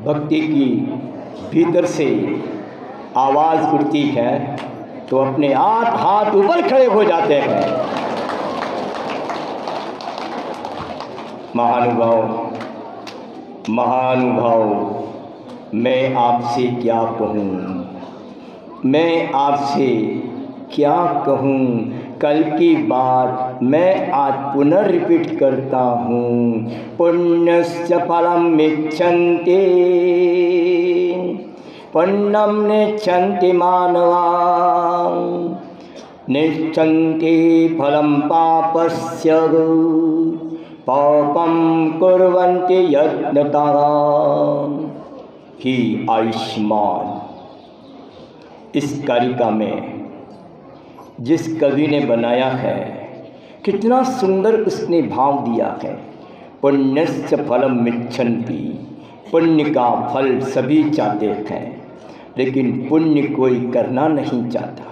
भक्ति की भीतर से आवाज़ उठती है तो अपने आप हाथ ऊपर खड़े हो जाते हैं। महानुभाव, महानुभाव, मैं आपसे क्या कहूँ, मैं आपसे क्या कहूँ। कल की बात मैं आज पुनः रिपीट करता हूँ। पुण्यस्य फलम् इच्छन्ति, पुण्यं नेच्छन्ति मानवा, नेच्छन्ति फलं पापस्य, पापं कुर्वन्ति यत्नतः। ही आयुष्मान, इस कारिका में जिस कवि ने बनाया है कितना सुंदर उसने भाव दिया है। पुण्यस्य फलम् इच्छन्ति, पुण्य का फल सभी चाहते हैं लेकिन पुण्य कोई करना नहीं चाहता।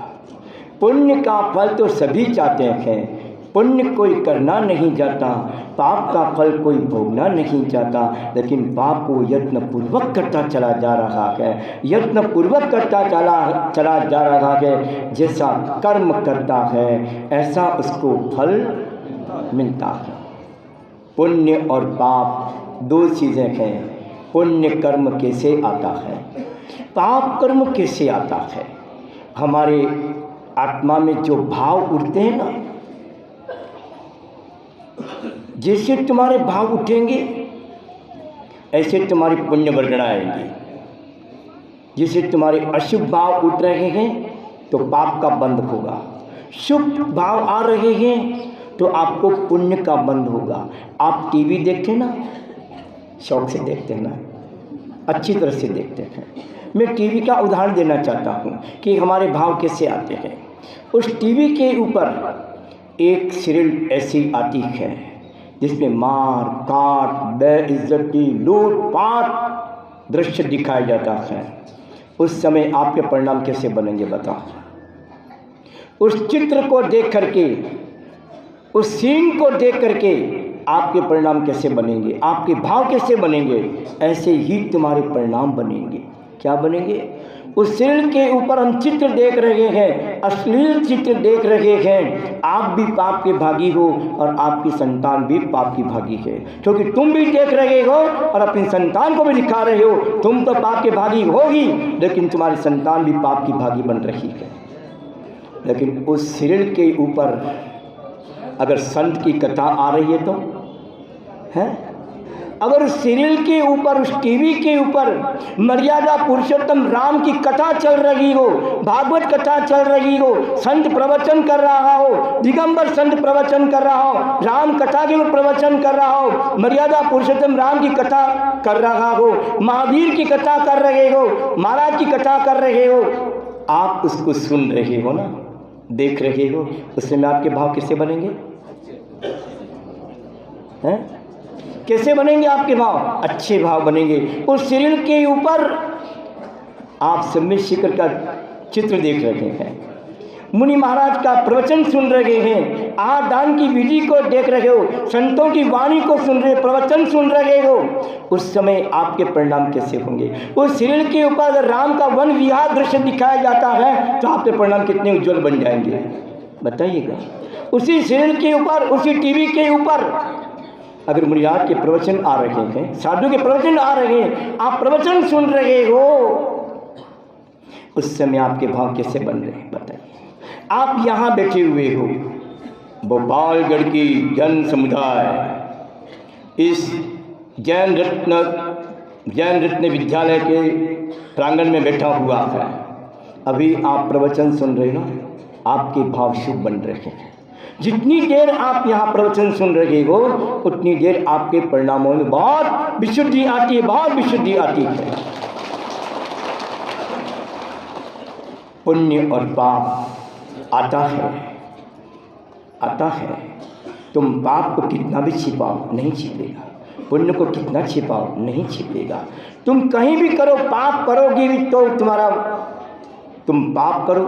पुण्य का फल तो सभी चाहते हैं, पुण्य कोई करना नहीं चाहता। पाप का फल कोई भोगना नहीं चाहता, लेकिन पाप को यत्नपूर्वक करता चला जा रहा है, यत्नपूर्वक करता चला जा रहा है। जैसा कर्म करता है ऐसा उसको फल मिलता है। पुण्य और पाप दो चीज़ें हैं। पुण्य कर्म कैसे आता है, पाप कर्म कैसे आता है। हमारे आत्मा में जो भाव उठते हैं ना, जैसे तुम्हारे भाव उठेंगे ऐसे तुम्हारी पुण्य वर्गणा आएंगी। जैसे तुम्हारे अशुभ भाव उठ रहे हैं तो पाप का बंध होगा, शुभ भाव आ रहे हैं तो आपको पुण्य का बंध होगा। आप टीवी देखते ना, शौक से देखते हैं ना, अच्छी तरह से देखते हैं। मैं टीवी का उदाहरण देना चाहता हूँ कि हमारे भाव कैसे आते हैं। उस टीवी के ऊपर एक सीरियल ऐसी आती है जिसमें मार काट, बेइज्जती, लूट पाट दृश्य दिखाया जाता है। उस समय आपके परिणाम कैसे बनेंगे बताओ। उस चित्र को देख करके, उस सीन को देख करके आपके परिणाम कैसे बनेंगे, आपके भाव कैसे बनेंगे, ऐसे ही तुम्हारे परिणाम बनेंगे। क्या बनेंगे? उस सीरियल के ऊपर हम चित्र देख रहे हैं, अश्लील चित्र देख रहे हैं। आप भी पाप के भागी हो और आपकी संतान भी पाप की भागी है, क्योंकि तुम भी देख रहे हो और अपनी संतान को भी दिखा रहे हो। तुम तो पाप के भागी हो ही, लेकिन तुम्हारी संतान भी पाप की भागी बन रही है। लेकिन उस सीरियल के ऊपर अगर संत की कथा आ रही है तो है, अगर उस सीरियल के ऊपर, उस टीवी के ऊपर मर्यादा पुरुषोत्तम राम की कथा चल रही हो, भागवत कथा चल रही हो, संत प्रवचन कर रहा हो, दिगंबर संत प्रवचन कर रहा हो, राम कथा के प्रवचन कर रहा हो, मर्यादा पुरुषोत्तम राम की कथा कर रहा हो, महावीर की कथा कर रहे हो, महाराज की कथा कर रहे हो, आप उसको सुन रहे हो ना, देख रहे हो, उससे में आपके भाव कैसे बनेंगे हैं? कैसे बनेंगे आपके भाव? अच्छे भाव बनेंगे। उस सीरियल के ऊपर आप सम्यक शिखर का चित्र देख रहे हैं, मुनि महाराज का प्रवचन सुन रहे हैं, आहार दान की विधि को देख रहे हो, संतों की वाणी को सुन रहे, प्रवचन सुन रहे हो, उस समय आपके परिणाम कैसे होंगे? उस सीरियल के ऊपर अगर राम का वन विहार दृश्य दिखाया जाता है तो आपके परिणाम कितने उज्जवल बन जाएंगे बताइएगा। उसी सीरियल के ऊपर, उसी टीवी के ऊपर अगर मुनिराज के प्रवचन आ रहे हैं, साधु के प्रवचन आ रहे हैं, आप प्रवचन सुन रहे हो, उस समय आपके भाव कैसे बन रहे हैं बताइए। आप यहाँ बैठे हुए हो, भोपालगढ़ की जन समुदाय इस जैन रत्न विद्यालय के प्रांगण में बैठा हुआ है। अभी आप प्रवचन सुन रहे हो, आपके भाव शुभ बन रहे हैं। जितनी देर आप यहाँ प्रवचन सुन रहे हो उतनी देर आपके परिणामों में बहुत विशुद्धि आती है, बहुत विशुद्धि आती है। पुण्य और पाप आता है। तुम पाप को कितना भी छिपाओ नहीं छिपेगा, पुण्य को कितना छिपाओ नहीं छिपेगा। तुम कहीं भी करो, पाप करोगे भी तो तुम्हारा, तुम पाप करो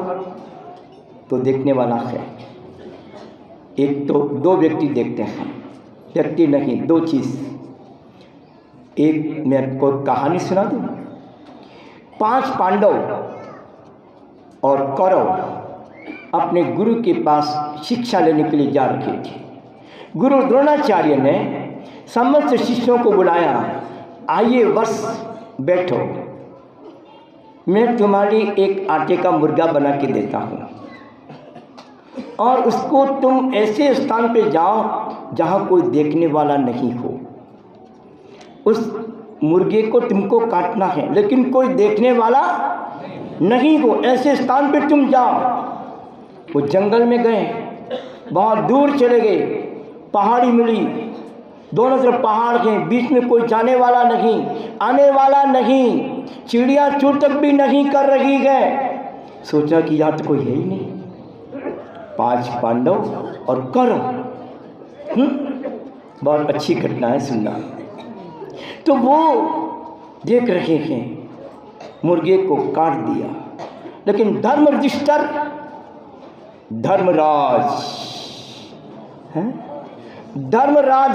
तो देखने वाला है। एक तो दो व्यक्ति देखते हैं, व्यक्ति नहीं, दो चीज़। एक मैं आपको कहानी सुना दूँ। 5 पांडव और कौरव अपने गुरु के पास शिक्षा लेने के लिए जा रहे थे। गुरु द्रोणाचार्य ने समस्त शिष्यों को बुलाया, आइए बस बैठो, मैं तुम्हारी एक आटे का मुर्गा बना के देता हूँ और उसको तुम ऐसे स्थान पे जाओ जहाँ कोई देखने वाला नहीं हो। उस मुर्गे को तुमको काटना है लेकिन कोई देखने वाला नहीं हो, ऐसे स्थान पे तुम जाओ। वो जंगल में गए, बहुत दूर चले गए, पहाड़ी मिली, दोनों तरफ पहाड़ के, बीच में कोई जाने वाला नहीं, आने वाला नहीं, चिड़िया चूँ तक भी नहीं कर रही है। सोचा कि यहाँ तो कोई है ही नहीं। 5 पांडव और कौरव, बहुत अच्छी घटना है सुनना। तो वो देख रहे हैं, मुर्गे को काट दिया, लेकिन धर्मराज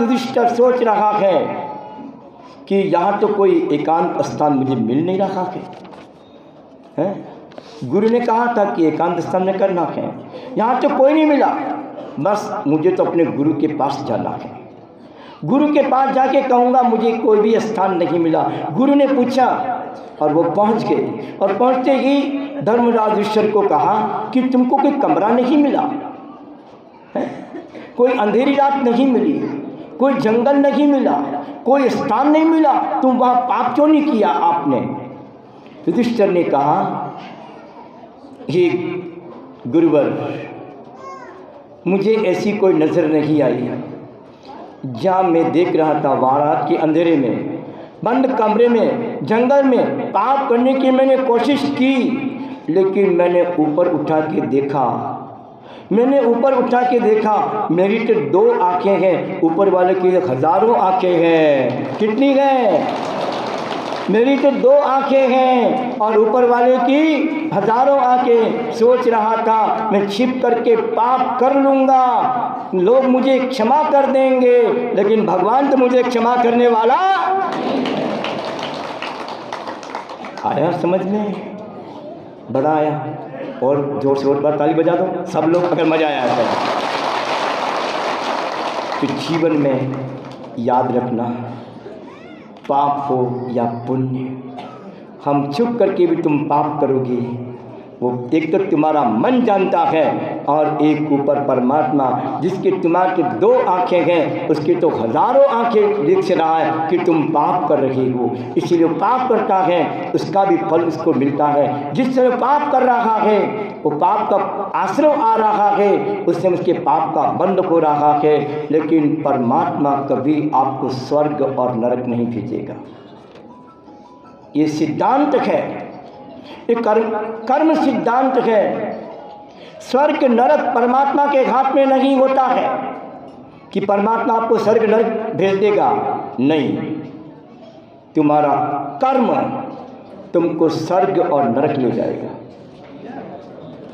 युधिष्ठिर सोच रहा है कि यहाँ तो कोई एकांत स्थान मुझे मिल नहीं रहा है। गुरु ने कहा था कि एकांत स्थान में करना है, यहाँ तो कोई नहीं मिला, बस मुझे तो अपने गुरु के पास जाना है। गुरु के पास जाके कहूँगा मुझे कोई भी स्थान नहीं मिला। गुरु ने पूछा और वो पहुँच गए, और पहुँचते ही धर्मराज युधिष्ठिर को कहा कि तुमको कोई कमरा नहीं मिला है? कोई अंधेरी रात नहीं मिली, कोई जंगल नहीं मिला, कोई स्थान नहीं मिला, तुम वहाँ पाप क्यों नहीं किया आपने? युधिष्ठिर ने कहा, हे गुरुवर, मुझे ऐसी कोई नज़र नहीं आई। जहाँ मैं देख रहा था वहाँ रात के अंधेरे में, बंद कमरे में, जंगल में पाप करने की मैंने कोशिश की, लेकिन मैंने ऊपर उठा के देखा, मेरी तो 2 आँखें हैं, ऊपर वाले की हज़ारों आँखें हैं। कितनी हैं? मेरी तो 2 आँखें हैं और ऊपर वाले की हज़ारों आँखें। सोच रहा था मैं छिप करके पाप कर लूँगा, लोग मुझे क्षमा कर देंगे, लेकिन भगवान तो मुझे क्षमा करने वाला। आया समझ में? बड़ा आया। और जोर से और ताली बजा दो सब लोग, अगर मज़ा आया है तो। जीवन में याद रखना, पाप हो या पुण्य, हम चुप करके भी तुम पाप करोगे, वो एक तो तुम्हारा मन जानता है, और एक ऊपर परमात्मा जिसके तुम्हारे 2 आँखें हैं, उसकी तो हज़ारों आँखें देख रहा है कि तुम पाप कर रहे हो। इसीलिए पाप करता है, उसका भी फल उसको मिलता है। जिस समय पाप कर रहा है, वो पाप का आश्रय आ रहा है, उससे उसके पाप का बंद हो रहा है। लेकिन परमात्मा कभी आपको स्वर्ग और नरक नहीं भेजेगा। ये सिद्धांत है, ये कर्म सिद्धांत है। स्वर्ग नरक परमात्मा के हाथ में नहीं होता है कि परमात्मा आपको स्वर्ग नरक भेज देगा, नहीं। तुम्हारा कर्म तुमको स्वर्ग और नरक ले जाएगा।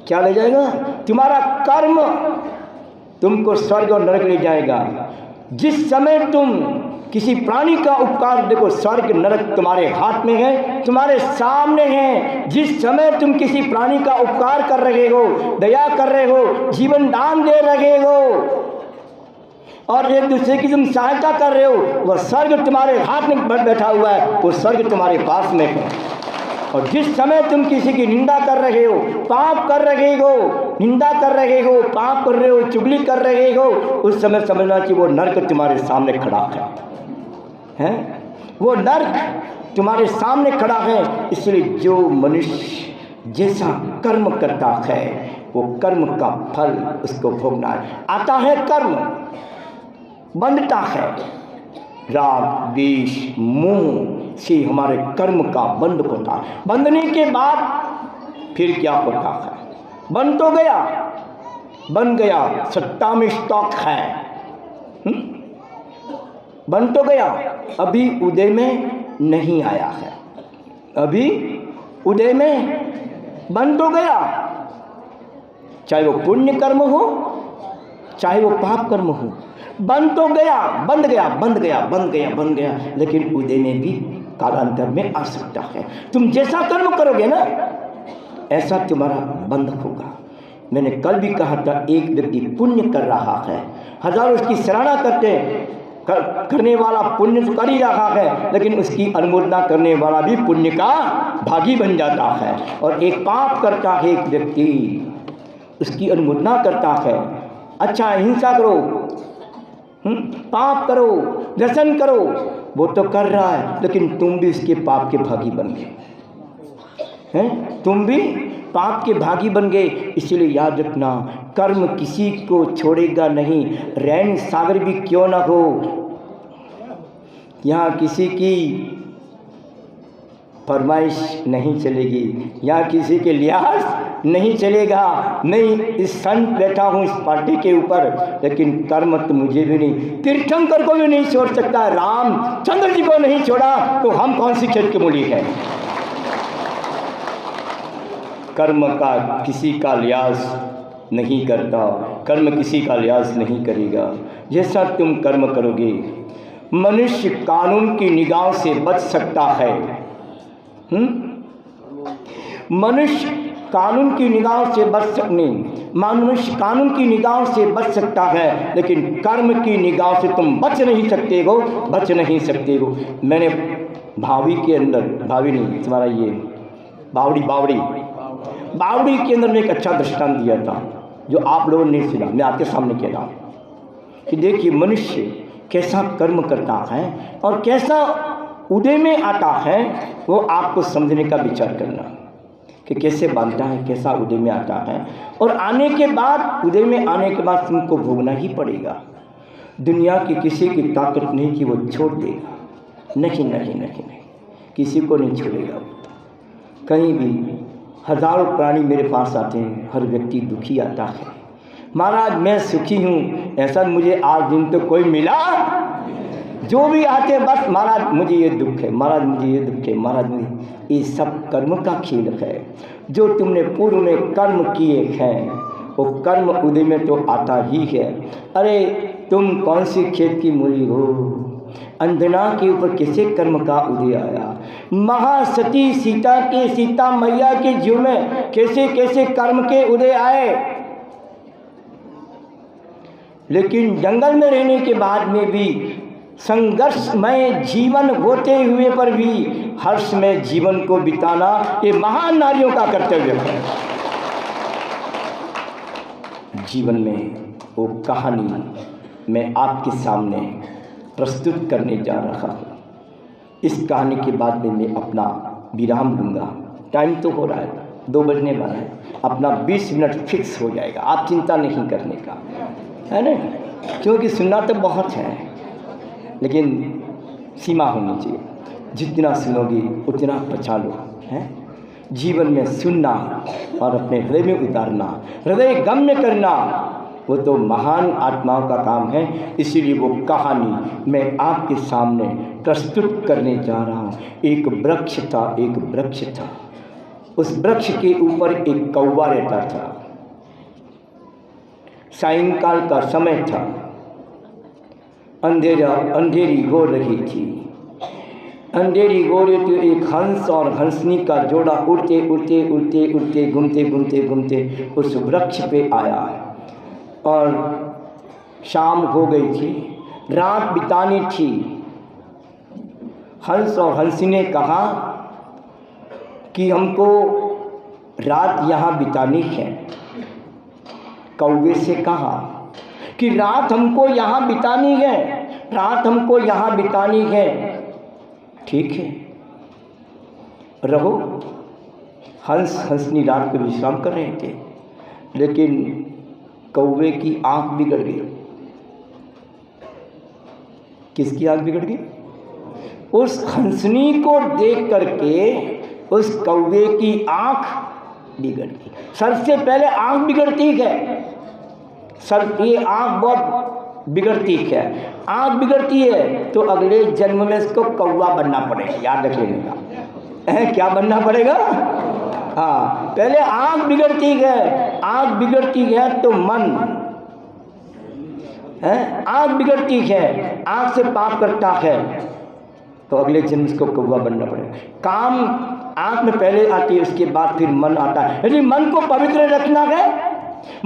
क्या ले जाएगा? तुम्हारा कर्म तुमको स्वर्ग और नरक ले जाएगा। जिस समय तुम किसी प्राणी का उपकार, देखो स्वर्ग नरक तुम्हारे हाथ में है, तुम्हारे सामने है। जिस समय तुम किसी प्राणी का उपकार कर रहे हो, दया कर रहे हो, जीवन दान दे रहे हो और एक दूसरे की तुम सहायता कर रहे हो, वह स्वर्ग तुम्हारे हाथ में बैठा हुआ है, वो स्वर्ग तुम्हारे पास में है। और जिस समय तुम किसी की निंदा कर रहे हो, पाप कर रहे हो, निंदा कर रहे हो, पाप कर रहे हो, चुगली कर रहे हो, उस समय समझना कि वो नरक तुम्हारे सामने खड़ा है। वो नरक तुम्हारे सामने खड़ा है। इसलिए जो मनुष्य जैसा कर्म करता है, वो कर्म का फल उसको भोगना है। आता है कर्म, बंधता है राग, द्वेष, मोह से हमारे कर्म का बंध होता है। बंधने के बाद फिर क्या होता है? बन तो गया, बन गया, सत्ता में स्टॉक है, बन तो गया, अभी उदय में नहीं आया है। अभी उदय में बन तो गया, चाहे वो पुण्य कर्म हो, चाहे वो पाप कर्म हो, बंद तो गया, बंद गया, बंद गया, बंद गया, बंद गया, लेकिन उदय में भी कालांतर में आ सकता है। तुम जैसा कर्म करोगे ना ऐसा तुम्हारा बंध होगा। मैंने कल भी कहा था, एक व्यक्ति पुण्य कर रहा है, हजारों उसकी सराहना करने वाला पुण्य तो कर ही रहा है, लेकिन उसकी अनुमोदना करने वाला भी पुण्य का भागी बन जाता है। और एक पाप करता है एक व्यक्ति, उसकी अनुमोदना करता है, अच्छा हिंसा करो, पाप करो, व्यसन करो, वो तो कर रहा है, लेकिन तुम भी उसके पाप के भागी बन गए हैं, तुम भी पाप के भागी बन गए। इसलिए याद रखना, कर्म किसी को छोड़ेगा नहीं, रैन सागर भी क्यों ना हो, यहाँ किसी की फरमाइश नहीं चलेगी, यहाँ किसी के लिहाज नहीं चलेगा। नहीं इस संत बैठा हूँ इस पार्टी के ऊपर, लेकिन कर्म तो मुझे भी नहीं, तीर्थंकर को भी नहीं छोड़ सकता, रामचंद्र जी को नहीं छोड़ा, तो हम कौन सी खेत के मूली है। कर्म का किसी का लिहाज नहीं करता, कर्म किसी का लिहाज नहीं करेगा। जैसा तुम कर्म करोगे, मनुष्य कानून की निगाह से बच सकता है, मनुष्य कानून की निगाह से मनुष्य कानून की निगाह से बच सकता है, लेकिन कर्म की निगाह से तुम बच नहीं सकते हो। मैंने भावी के अंदर, भावी नहीं तुम्हारा ये बावड़ी के अंदर में एक अच्छा दृष्टांत दिया था, जो आप लोगों ने सुना, मैं आपके सामने कह रहा हूँ कि देखिए मनुष्य कैसा कर्म करता है और कैसा उदय में आता है, वो आपको समझने का विचार करना कि कैसे बनता है, कैसा उदय में आता है। और आने के बाद, उदय में आने के बाद तुमको भोगना ही पड़ेगा। दुनिया की किसी की ताकत नहीं कि वो छोड़ देगा, नहीं, किसी को नहीं छोड़ेगा। कहीं भी हजारों प्राणी मेरे पास आते हैं, हर व्यक्ति दुखी आता है, महाराज मैं सुखी हूँ, ऐसा मुझे आज दिन तो कोई मिला। जो भी आते हैं बस महाराज मुझे ये दुख है, महाराज मुझे ये दुख है, महाराज मुझे, ये सब कर्म का खेल है। जो तुमने पूर्व में कर्म किए हैं वो कर्म उदय में तो आता ही है। अरे तुम कौन सी खेत की मूली हो, अंजना के ऊपर कैसे कर्म का उदय आया। महासती सीता मैया के जीव में कैसे कैसे कर्म के उदय आए, लेकिन जंगल में रहने के बाद में भी संघर्षमय जीवन होते हुए पर भी हर्ष में जीवन को बिताना ये महान नारियों का कर्तव्य है। जीवन में वो कहानी मैं आपके सामने प्रस्तुत करने जा रहा हूँ। इस कहानी के बाद में मैं अपना विराम लूँगा। टाइम तो हो रहा है, 2 बजने वाला है, अपना 20 मिनट फिक्स हो जाएगा, आप चिंता नहीं करने का, है ना, क्योंकि सुनना तो बहुत है, लेकिन सीमा होनी चाहिए। जितना सुनोगे उतना पचा लो, है। जीवन में सुनना और अपने हृदय में उतारना, हृदय गम्य करना, वो तो महान आत्माओं का काम है। इसीलिए वो कहानी मैं आपके सामने प्रस्तुत करने जा रहा हूँ। एक वृक्ष था, उस वृक्ष के ऊपर एक कौवा रहता था। सायंकाल का समय था, अंधेरी हो रही थी। अंधेरी हो रही थी, एक हंस और हंसनी का जोड़ा उड़ते घूमते उस वृक्ष पे आया और शाम हो गई थी, रात बितानी थी। हंस और हंसी ने कहा कि हमको रात यहाँ बितानी है। कौवे से कहा कि रात हमको यहाँ बितानी है, रात हमको यहाँ बितानी है। ठीक है, रहो। हंस हंसनी रात को विश्राम कर रहे थे, लेकिन कौवे की आंख बिगड़ गई। किसकी आंख बिगड़ गई? उस हंसनी को देख करके उस कौवे की आंख बिगड़ गई। सबसे पहले आंख बिगड़ती है, ये आंख बहुत बिगड़ती है। आंख बिगड़ती है तो अगले जन्म में इसको कौवा बनना पड़ेगा, याद रख लेने का। क्या बनना पड़ेगा? हाँ, पहले आंख बिगड़ती है। आंख बिगड़ती है तो मन, हैं, आँख बिगड़ती है, आँख से पाप करता है तो अगले जन्म इसको कौवा बनना पड़ेगा। काम आँख में पहले आती है, उसके बाद फिर मन आता है। यदि मन को पवित्र रखना है,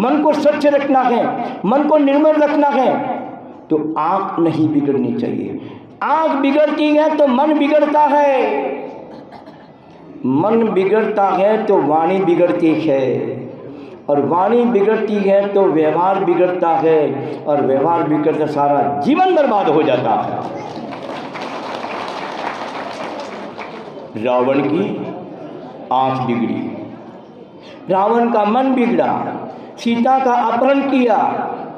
मन को स्वच्छ रखना है, मन को निर्मल रखना है तो आँख नहीं बिगड़नी चाहिए। आँख बिगड़ती है तो मन बिगड़ता है, मन बिगड़ता है तो वाणी बिगड़ती है, और वाणी बिगड़ती है तो व्यवहार बिगड़ता है, और व्यवहार बिगड़ता सारा जीवन बर्बाद हो जाता है। रावण की आँख बिगड़ी, रावण का मन बिगड़ा, सीता का अपहरण किया,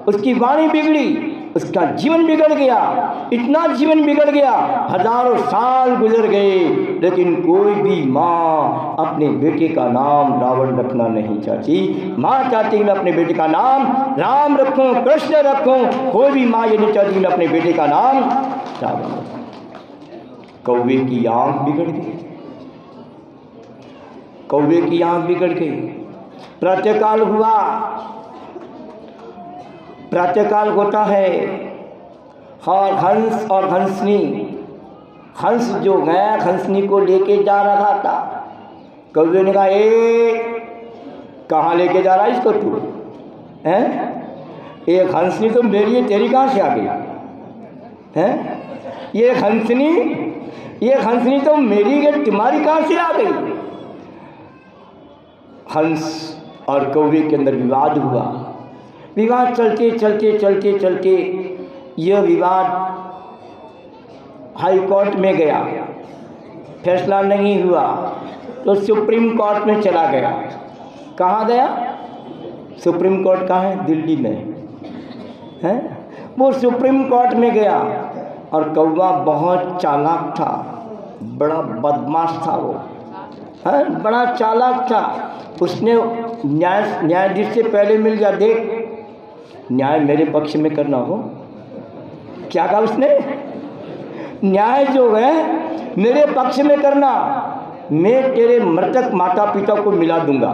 उसकी वाणी बिगड़ी, उसका जीवन बिगड़ गया, इतना जीवन बिगड़ गया, हजारों साल गुजर गए, लेकिन कोई भी माँ अपने बेटे का नाम रावण रखना नहीं चाहती। माँ चाहती है मैं अपने बेटे का नाम राम रखूं, कृष्ण रखूं, कोई भी माँ ये नहीं चाहती मैं अपने बेटे का नाम रावण रखूं। कौवे की आँख बिगड़ गई, कौवे की आँख बिगड़ गई। प्रातःकाल हुआ, प्रातःकाल होता है और हंस और हंसनी, हंस जो गया हंसनी को लेके जा रहा था। कौवे ने कहा ए कहाँ लेके जा रहा है इसको तू, हैं? एक हंसनी तो मेरी है, तेरी कहाँ से आ गई? हैं? ये हंसनी तो मेरी है, तुम्हारी कहाँ से आ गई? हंस और कौवे के अंदर विवाद हुआ। विवाद चलते चलते चलते चलते यह विवाद हाई कोर्ट में गया, फैसला नहीं हुआ तो सुप्रीम कोर्ट में चला गया। कहाँ गया? सुप्रीम कोर्ट कहाँ है? दिल्ली में है। वो सुप्रीम कोर्ट में गया और कौवा बहुत चालाक था, बड़ा बदमाश था वो, है बड़ा चालाक था। उसने न्यायाधीश से पहले मिल गया, देख न्याय मेरे पक्ष में करना हो। क्या कहा उसने? न्याय जो है मेरे पक्ष में करना, मैं तेरे मृतक माता पिता को मिला दूंगा।